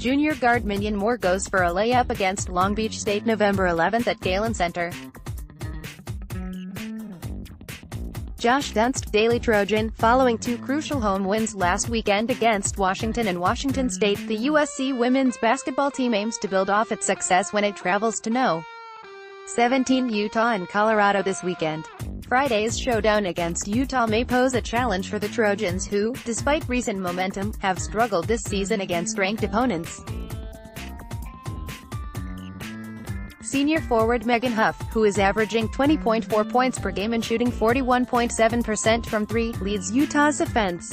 Junior guard Minyon Moore goes for a layup against Long Beach State November 11th at Galen Center. Josh Dunst, Daily Trojan. Following two crucial home wins last weekend against Washington and Washington State, the USC women's basketball team aims to build off its success when it travels to No. 17 Utah and Colorado this weekend. Friday's showdown against Utah may pose a challenge for the Trojans who, despite recent momentum, have struggled this season against ranked opponents. Senior forward Megan Huf, who is averaging 20.4 points per game and shooting 41.7% from three, leads Utah's offense.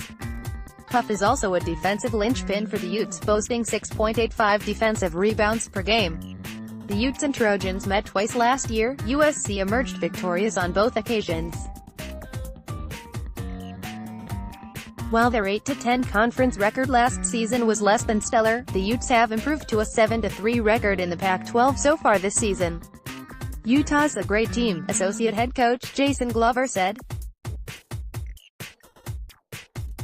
Huf is also a defensive linchpin for the Utes, boasting 6.85 defensive rebounds per game. The Utes and Trojans met twice last year. USC emerged victorious on both occasions. While their 8-10 conference record last season was less than stellar, the Utes have improved to a 7-3 record in the Pac-12 so far this season. "Utah's a great team," associate head coach Jason Glover said.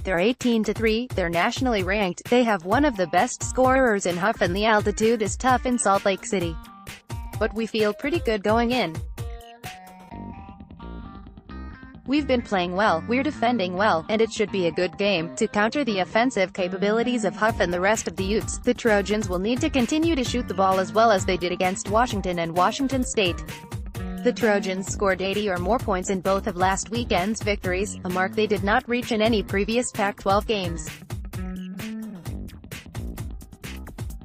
"They're 18-3, they're nationally ranked, they have one of the best scorers in Huf and the altitude is tough in Salt Lake City. But we feel pretty good going in. We've been playing well, we're defending well, and it should be a good game." To counter the offensive capabilities of Huf and the rest of the Utes, the Trojans will need to continue to shoot the ball as well as they did against Washington and Washington State. The Trojans scored 80 or more points in both of last weekend's victories, a mark they did not reach in any previous Pac-12 games.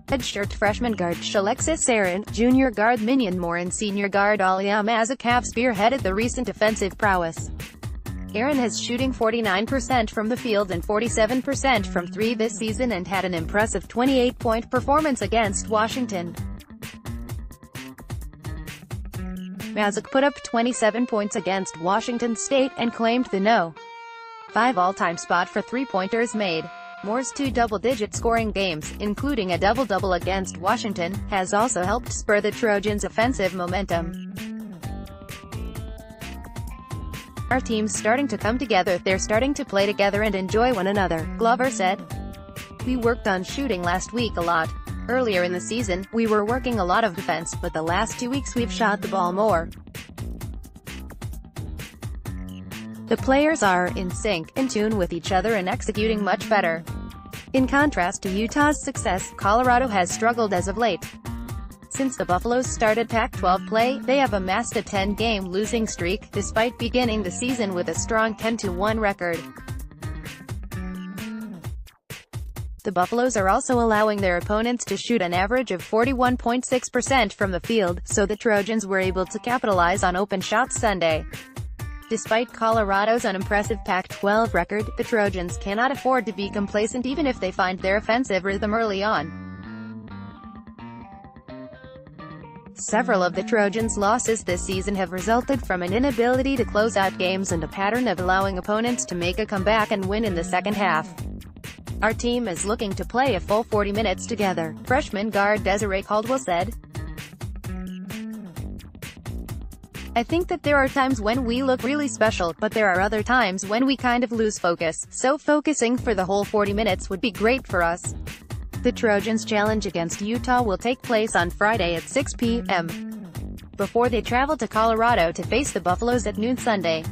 Redshirt freshman guard Alexis Aaron, junior guard Minyon Moore and senior guard Aliam Azakav spearheaded the recent offensive prowess. Aaron has shooting 49% from the field and 47% from three this season and had an impressive 28-point performance against Washington. Azak put up 27 points against Washington State and claimed the No. 5 all-time spot for three-pointers made. Moore's two double-digit scoring games, including a double-double against Washington, has also helped spur the Trojans' offensive momentum. "Our team's starting to come together, they're starting to play together and enjoy one another," Glover said. "We worked on shooting last week a lot. Earlier in the season, we were working a lot of defense, but the last 2 weeks we've shot the ball more. The players are in sync, in tune with each other and executing much better." In contrast to Utah's success, Colorado has struggled as of late. Since the Buffaloes started Pac-12 play, they have amassed a 10-game losing streak, despite beginning the season with a strong 10-1 record. The Buffaloes are also allowing their opponents to shoot an average of 41.6% from the field, so the Trojans were able to capitalize on open shots Sunday. Despite Colorado's unimpressive Pac-12 record, the Trojans cannot afford to be complacent even if they find their offensive rhythm early on. Several of the Trojans' losses this season have resulted from an inability to close out games and a pattern of allowing opponents to make a comeback and win in the second half. "Our team is looking to play a full 40 minutes together," freshman guard Desiree Caldwell said. "I think that there are times when we look really special, but there are other times when we kind of lose focus, so focusing for the whole 40 minutes would be great for us." The Trojans' challenge against Utah will take place on Friday at 6 p.m. before they travel to Colorado to face the Buffaloes at noon Sunday.